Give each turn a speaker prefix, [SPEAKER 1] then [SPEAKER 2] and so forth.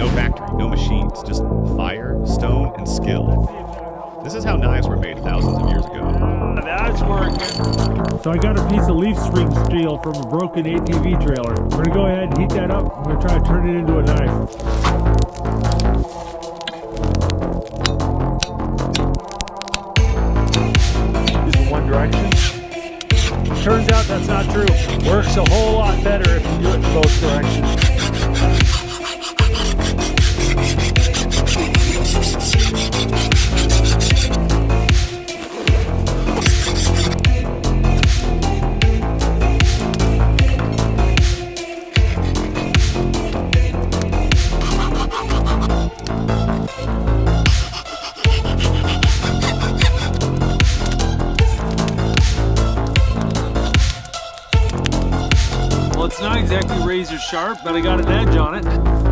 [SPEAKER 1] No factory, no machines, just fire, stone, and skill. This is how knives were made thousands of years ago.
[SPEAKER 2] That's working.
[SPEAKER 3] So I got a piece of leaf spring steel from a broken ATV trailer. We're gonna go ahead and heat that up. We're gonna try to turn it into a knife.
[SPEAKER 2] Is in one direction. Turns out that's not true. Works a whole lot better if you do it in both directions. Well, it's not exactly razor sharp, but I got an edge on it.